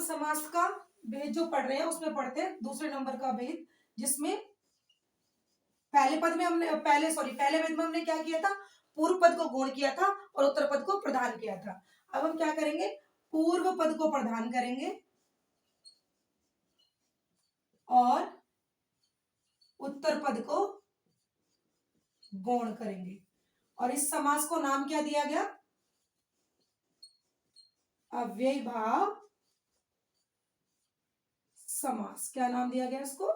हम समास का भेद जो पढ़ रहे हैं उसमें पढ़ते हैं दूसरे नंबर का भेद, जिसमें पहले भेद में हमने क्या किया था, पूर्व पद को गुण किया था और उत्तर पद को प्रधान किया था। अब हम क्या करेंगे, पूर्व पद को प्रधान करेंगे और उत्तर पद को गौण करेंगे। और इस समास को नाम क्या दिया गया, अव्ययीभाव समास। क्या नाम दिया गया इसको,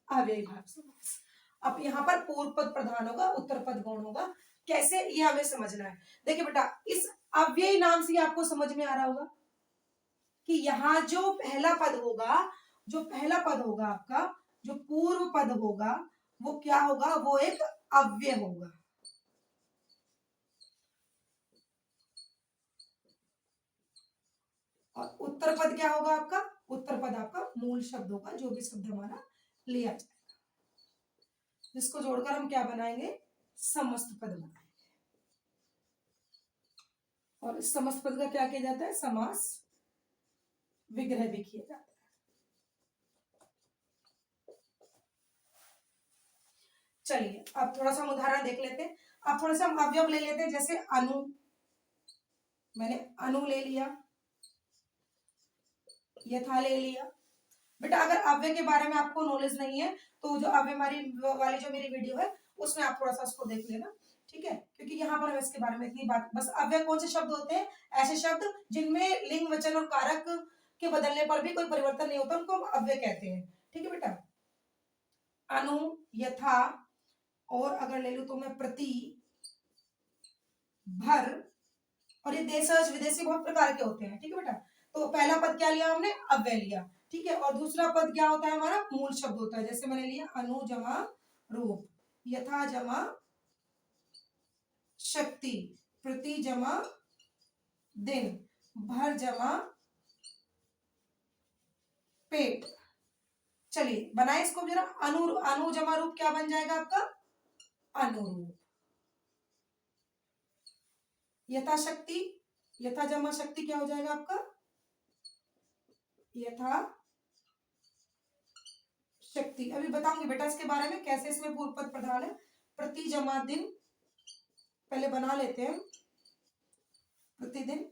अव्ययीभाव समास। अब यहाँ पर पूर्व पद प्रधान होगा, उत्तर पद गौण होगा। कैसे, ये हमें समझना है। देखिए बेटा, इस अव्ययी नाम से आपको समझ में आ रहा होगा कि यहाँ जो पहला पद होगा आपका, जो पूर्व पद होगा वो क्या होगा, वो एक अव्यय होगा। और उत्तर पद क्या होगा आपका, उत्तर पद आपका मूल शब्द होगा, जो भी शब्द हमारा लिया जाएगा, जिसको जोड़कर हम क्या बनाएंगे, समस्त पद बनाएंगे। और इस समस्त पद का क्या किया जाता है, समास विग्रह भी किया जाता है। चलिए अब थोड़ा सा हम उदाहरण देख लेते हैं। अब थोड़ा सा हम अवयव ले लेते हैं, जैसे अनु, मैंने अनु ले लिया, यथा ले लिया। बेटा अगर अव्यय के बारे में आपको नॉलेज नहीं है तो जो अव्यय वाली जो मेरी वीडियो है उसमें आप थोड़ा सा उसको देख लेना, ठीक है, क्योंकि यहाँ पर हम इसके बारे में इतनी बात, बस अव्यय कौन से शब्द होते हैं, ऐसे शब्द जिनमें लिंग वचन और कारक के बदलने पर भी कोई परिवर्तन नहीं होता, उनको हम अव्यय कहते हैं। ठीक है बेटा, अनु, यथा, और अगर ले लू तो मैं प्रति, भर, और ये देशज विदेशी बहुत प्रकार के होते हैं। ठीक है बेटा, तो पहला पद क्या लिया हमने, अव्यय लिया, ठीक है। और दूसरा पद क्या होता है हमारा, मूल शब्द होता है। जैसे मैंने लिया अनु जमा रूप, यथा जमा शक्ति, प्रति जमा दिन, भर जमा पेट। चलिए बनाए इसको जरा, अनु जमा रूप क्या बन जाएगा आपका, अनुरूप। यथा शक्ति, यथा जमा शक्ति क्या हो जाएगा आपका, यथा शक्ति। अभी बताऊंगी बेटा इसके बारे में, कैसे इसमें पूर्व पद प्रधान है। प्रति जमा दिन, पहले बना लेते हैं, प्रतिदिन,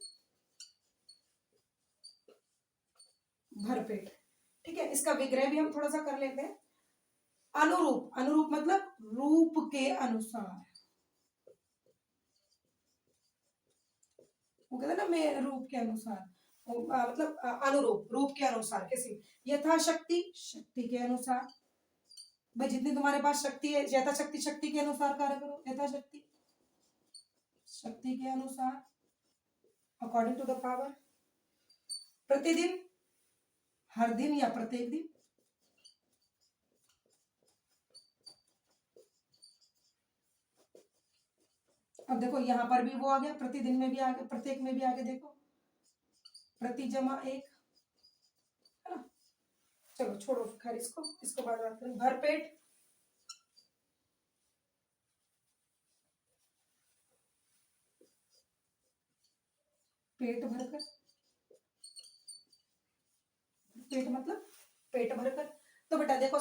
भरपेट। ठीक है, इसका विग्रह भी हम थोड़ा सा कर लेते हैं। अनुरूप, अनुरूप मतलब रूप के अनुसार, वो कहते हैं ना, मैं रूप के अनुसार, मतलब अनुरूप, रूप के अनुसार। कैसे, यथा शक्ति, शक्ति के अनुसार। भाई जितनी तुम्हारे पास शक्ति है, यथा शक्ति, शक्ति के अनुसार कार्य करो, यथा शक्ति, शक्ति के अनुसार, अकॉर्डिंग टू द पावर। प्रतिदिन, हर दिन या प्रत्येक दिन। अब देखो यहां पर भी वो आ गया, प्रतिदिन में भी आ गया, प्रत्येक में भी आ गया। देखो प्रति जमा एक, है ना। चलो छोड़ो खैर इसको बाद बात करें। भरपेट, पेट भरकर, पेट मतलब पेट भरकर। तो बेटा देखो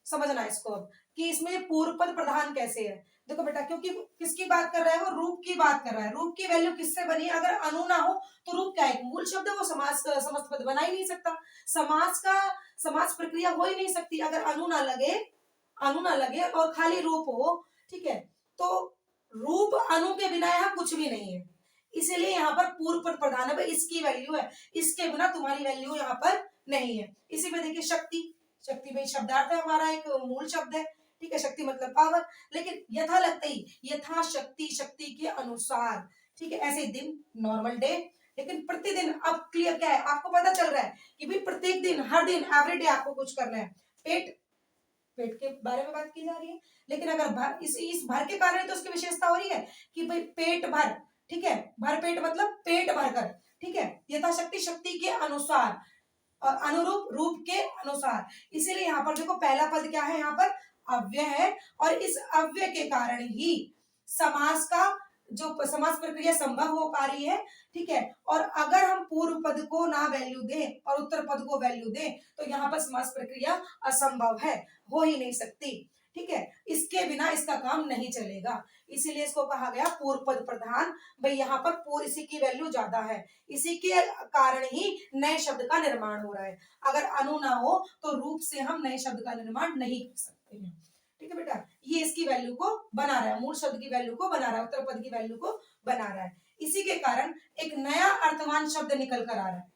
समझना इसको अब, कि इसमें पूर्व पद प्रधान कैसे है। देखो बेटा, क्योंकि किसकी बात कर रहा है, वो रूप की बात कर रहा है। रूप की वैल्यू किससे बनी है, अगर अनु ना हो तो रूप क्या है, मूल शब्द है, वो समास समस्त पद बना ही नहीं सकता। समास प्रक्रिया हो ही नहीं सकती अगर अनु ना लगे और खाली रूप हो। ठीक है, तो रूप अनु के बिना यहाँ कुछ भी नहीं है, इसीलिए यहाँ पर पूर्व पद प्रधान है। इसकी वैल्यू है, इसके बिना तुम्हारी वैल्यू यहाँ पर नहीं है। इसी में देखिए शक्ति, शक्ति में शब्दार्थ है हमारा, एक मूल शब्द है। ठीक है, शक्ति मतलब पावर। लेकिन यथा लगते ही, यथा शक्ति, शक्ति के अनुसार। ठीक है, ऐसे दिन, नॉर्मल डे। लेकिन प्रतिदिन, अब क्लियर क्या है, आपको पता चल रहा है कि भाई प्रत्येक दिन, हर दिन, एवरीडे आपको कुछ करना है। पेट, पेट के बारे में बात की जा रही है। लेकिन अगर भर, इस भर के कारण तो उसकी विशेषता हो रही है कि भाई पेट भर। ठीक है, भर पेट मतलब पेट भरकर। ठीक है, यथाशक्ति, शक्ति के अनुसार, और अनुरूप, रूप के अनुसार। इसीलिए यहाँ पर देखो पहला पद क्या है, यहाँ पर अव्यय है, और इस अव्यय के कारण ही समास का जो समास प्रक्रिया संभव हो पा रही है, ठीक है। और अगर हम पूर्व पद को ना वैल्यू दें और उत्तर पद को वैल्यू दें तो यहाँ पर समास प्रक्रिया असंभव है, हो ही नहीं सकती, ठीक है। इसके बिना इसका काम नहीं चलेगा, इसीलिए इसको कहा गया पूर्व पद प्रधान। भाई यहाँ पर पूर्व इसी की वैल्यू ज्यादा है, इसी के कारण ही नए शब्द का निर्माण हो रहा है। अगर अनु ना हो तो रूप से हम नए शब्द का निर्माण नहीं कर सकते हैं, ठीक है बेटा। ये इसकी वैल्यू को बना रहा है, मूल शब्द की वैल्यू को बना रहा है, उत्तर पद की वैल्यू को बना रहा है। इसी के कारण एक नया अर्थवान शब्द निकल कर आ रहा है,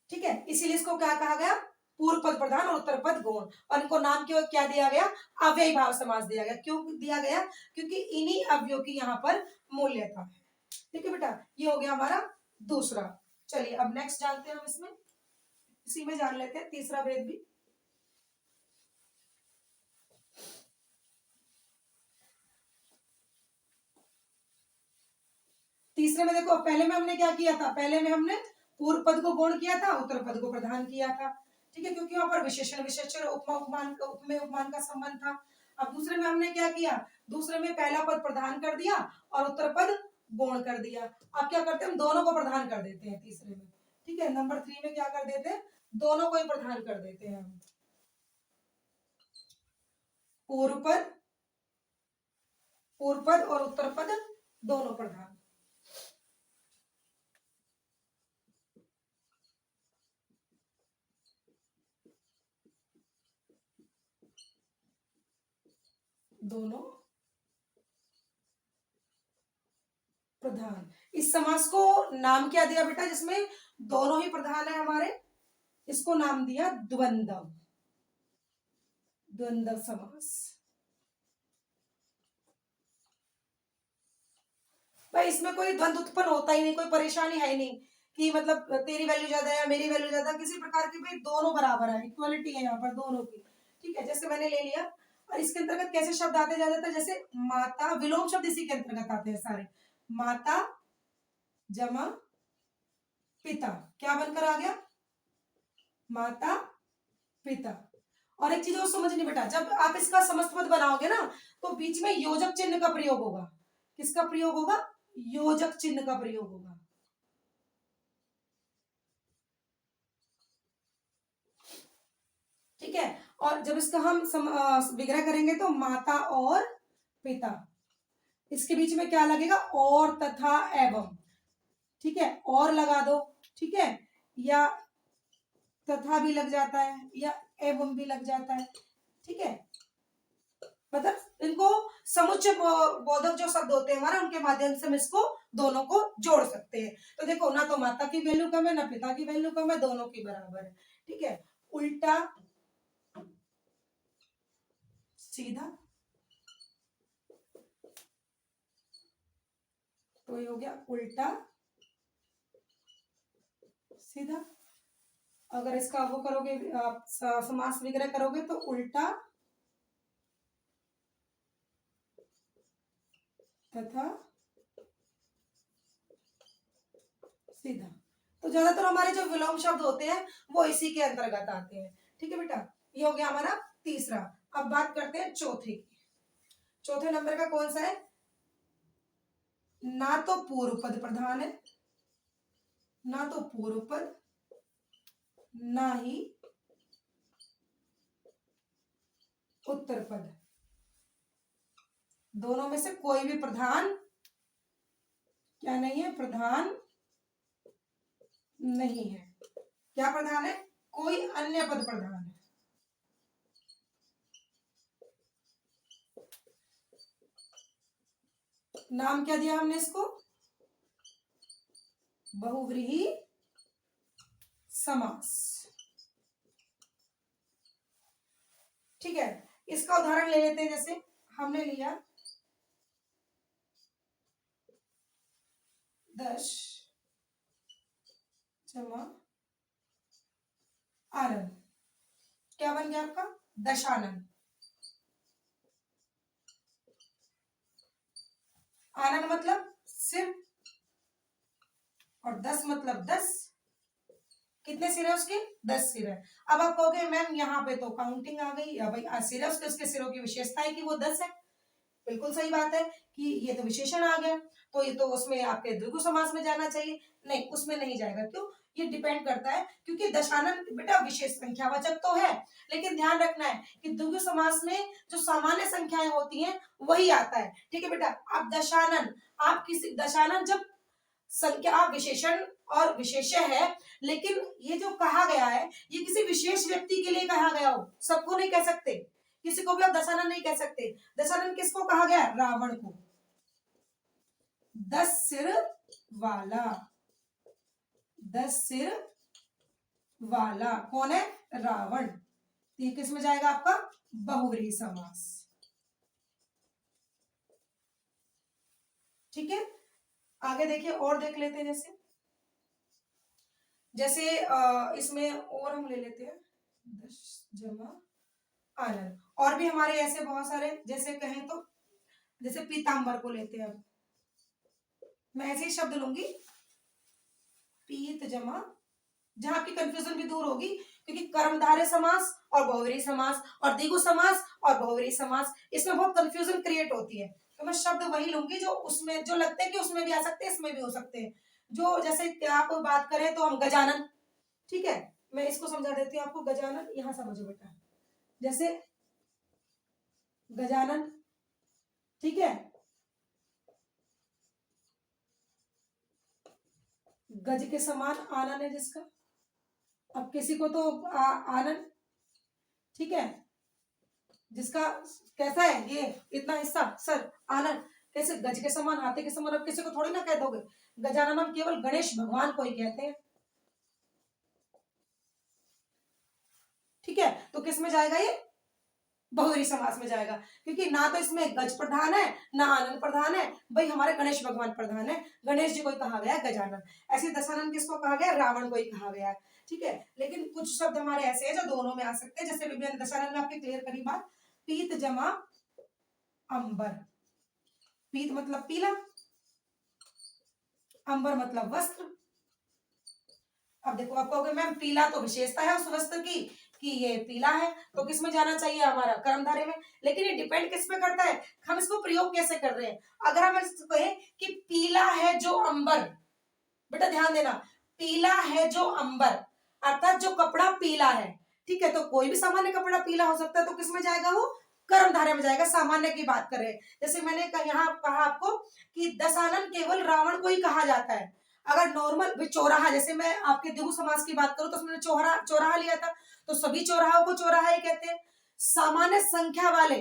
ठीक है। इसीलिए इसको क्या कहा गया, पूर्व पद प्रधान और उत्तर पद गौण। और इनको नाम क्यों क्या दिया गया, अव्ययी भाव समास दिया गया। क्यों दिया गया, क्योंकि इन्हीं अवयव की यहाँ पर मूल्यता है, ठीक है बेटा। ये हो गया हमारा दूसरा। चलिए अब नेक्स्ट जानते हैं हम, इसमें इसी में जान लेते हैं तीसरा भेद भी। तीसरे में देखो, पहले में हमने क्या किया था, पहले में हमने पूर्व पद को गौण किया था, उत्तर पद को प्रधान किया था, ठीक है, क्योंकि वहां पर विशेषण विशेषण उपमा उपमान उपमेय उपमान का संबंध था। अब दूसरे में हमने क्या किया, दूसरे में पहला पद प्रधान कर दिया और उत्तर पद गौण कर दिया। अब क्या करते हैं, हम दोनों को प्रधान कर देते हैं तीसरे में, ठीक है। नंबर 3 में क्या कर देते हैं, दोनों को ही प्रधान कर देते हैं हम। पूर्व पद और उत्तर पद दोनों प्रधान। दोनों प्रधान। इस समास को नाम क्या दिया बेटा, जिसमें दोनों ही प्रधान है हमारे, इसको नाम दिया द्वंद्व, द्वंद्व समास। भाई इसमें कोई द्वंद्व उत्पन्न होता ही नहीं, कोई परेशानी है ही नहीं कि मतलब तेरी वैल्यू ज्यादा है या मेरी वैल्यू ज्यादा, किसी प्रकार की, भाई दोनों बराबर है, इक्वलिटी है यहाँ पर दोनों की, ठीक है। जैसे मैंने ले लिया, और इसके अंतर्गत कैसे शब्द आते जा जाता है, जैसे माता, विलोम शब्द इसी के अंतर्गत आते हैं सारे। माता जमा पिता, क्या बनकर आ गया, माता पिता। और एक चीज और समझनी बेटा, जब आप इसका समस्त पद बनाओगे ना तो बीच में योजक चिन्ह का प्रयोग होगा। किसका प्रयोग होगा, योजक चिन्ह का प्रयोग होगा, ठीक है। और जब इसका हम विग्रह करेंगे तो माता और पिता, इसके बीच में क्या लगेगा, और तथा एवं, ठीक है, और लगा दो, ठीक है, या तथा भी लग जाता है या एवं भी लग जाता है, ठीक है। मतलब इनको समुच्चय बोधक जो शब्द होते हैं हमारे, उनके माध्यम से हम इसको दोनों को जोड़ सकते हैं। तो देखो, ना तो माता की वैल्यू कम है ना पिता की वैल्यू कम है, दोनों की बराबर है, ठीक है। उल्टा सीधा, तो ये हो गया उल्टा सीधा। अगर इसका वो करोगे, आप समास विग्रह करोगे तो उल्टा तथा सीधा। तो ज्यादातर हमारे जो विलोम शब्द होते हैं वो इसी के अंतर्गत आते हैं, ठीक है बेटा। ये हो गया हमारा तीसरा। अब बात करते हैं चौथे की। चौथे नंबर का कौन सा है, ना तो पूर्व पद प्रधान है, ना तो पूर्व पद, ना ही उत्तर पद, दोनों में से कोई भी प्रधान क्या नहीं है, प्रधान नहीं है। क्या प्रधान है, कोई अन्य पद प्रधान है। नाम क्या दिया हमने इसको, बहुव्रीहि समास, ठीक है। इसका उदाहरण ले लेते हैं, जैसे हमने लिया 10 जमा आनंद, क्या बन गया आपका, दशानंद। आनंद मतलब सिर, और 10 मतलब 10, कितने सिर है उसके, 10 सिर है। अब आप कहोगे मैम यहाँ पे तो काउंटिंग आ गई, भाई सिर है उसके, उसके सिरों की विशेषता है कि वो 10 है, बिल्कुल सही बात है कि ये तो विशेषण आ गया, तो ये तो उसमें आपके द्विगु समास में जाना चाहिए, नहीं उसमें नहीं जाएगा। क्यों? ये डिपेंड करता है क्योंकि दशानन बेटा विशेष संख्यावाचक तो है, लेकिन ध्यान रखना है कि द्विगु समास में जो सामान्य संख्याएं होती हैं वही आता है। ठीक है बेटा, आप दशानन, आप किसी दशानन जब संख्या विशेषण और विशेष्य है, लेकिन ये जो कहा गया है ये किसी विशेष व्यक्ति के लिए कहा गया हो, सबको नहीं कह सकते, किसी को भी आप दशानन नहीं कह सकते। दशानन किसको कहा गया? रावण को। 10 सिर वाला, 10 सिर वाला कौन है? रावण। तो ये किस में जाएगा आपका? बहुव्रीहि समास। ठीक है, आगे देखिए और देख लेते हैं। जैसे इसमें और हम ले लेते हैं 10 जमा आनंद, और भी हमारे ऐसे बहुत सारे, जैसे कहें तो जैसे पीतांबर को लेते हैं। अब मैं ऐसे ही शब्द लूंगी, पीत जमा, जहां आपकी कंफ्यूजन भी दूर होगी, क्योंकि कर्मधारय समास और बहुव्रीहि समास और द्विगु समास और बहुव्रीहि समास, इसमें बहुत कंफ्यूजन क्रिएट होती है। तो मैं शब्द वही लूंगी जो उसमें जो लगते हैं कि उसमें भी आ सकते हैं, इसमें भी हो सकते हैं। जो जैसे आप बात करें तो हम गजानन, ठीक है, मैं इसको समझा देती हूँ आपको। गजानन यहां समझो बेटा, जैसे गजानन, ठीक है, गज के समान आनन है जिसका। अब किसी को तो आनन, ठीक है, जिसका कैसा है ये इतना हिस्सा सर, आनन कैसे गज के समान, हाथी के समान। अब किसी को थोड़ी ना कह दोगे। गजानन हम केवल गणेश भगवान को ही कहते हैं। ठीक है, तो किस में जाएगा ये? बहुव्रीहि समास में जाएगा, क्योंकि ना तो इसमें गज प्रधान है ना आनंद प्रधान है, भाई हमारे गणेश भगवान प्रधान है, गणेश जी को ही कहा गया है गजानन। ऐसे दशानन किसको कहा गया? रावण को ही कहा गया है। ठीक है, लेकिन कुछ शब्द हमारे ऐसे हैं जो दोनों में आ सकते हैं। जैसे विभिन्न दशानन में आपके क्लियर करी बात, पीत जमा अंबर। पीत मतलब पीला, अंबर मतलब वस्त्र। अब देखो आप कहोगे मैम पीला तो विशेषता है उस वस्त्र की कि ये पीला है, तो किस में जाना चाहिए? हमारा कर्मधारय में। लेकिन ये डिपेंड किस पे करता है, हम इसको प्रयोग कैसे कर रहे हैं। अगर हम इसको कहें कि पीला है जो अंबर, बेटा ध्यान देना, पीला है जो अंबर, अर्थात जो कपड़ा पीला है, ठीक है, तो कोई भी सामान्य कपड़ा पीला हो सकता है, तो किस में जाएगा? वो कर्मधारय में जाएगा। सामान्य की बात कर रहे हैं। जैसे मैंने यहाँ कहा आपको कि दशानन केवल रावण को ही कहा जाता है। अगर नॉर्मल चौराहा, जैसे मैं आपके द्विगु समास की बात करूं तो उसमें चौराहा लिया था, तो सभी चौराहों को चौराहा ही कहते हैं। सामान्य संख्या वाले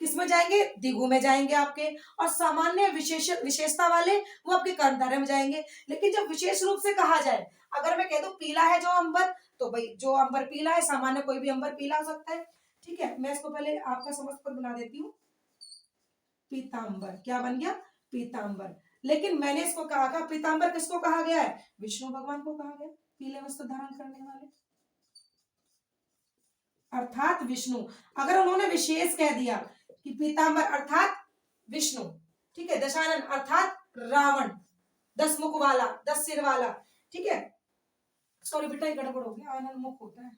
किसमें जाएंगे? द्विगु में जाएंगे आपके, और सामान्य विशेषता वाले वो आपके कर्मधारय में जाएंगे। लेकिन जब विशेष रूप से कहा जाए, अगर मैं कह दूं पीला है जो अंबर, तो भाई जो अंबर पीला है, सामान्य कोई भी अंबर पीला हो सकता है। ठीक है, मैं इसको पहले आपका समझ पर बना देती हूँ। पीतांबर क्या बन गया? पीतांबर। लेकिन मैंने इसको कहा था, पीतांबर किसको कहा गया है? विष्णु भगवान को कहा गया, पीले वस्त्र धारण करने वाले, अर्थात विष्णु। अगर उन्होंने विशेष कह दिया कि पीतांबर अर्थात विष्णु, ठीक है, दशानन अर्थात रावण, 10 मुख वाला, 10 सिर वाला, ठीक है, सॉरी बेटा गड़बड़ हो गया, आनंद मुख होता है।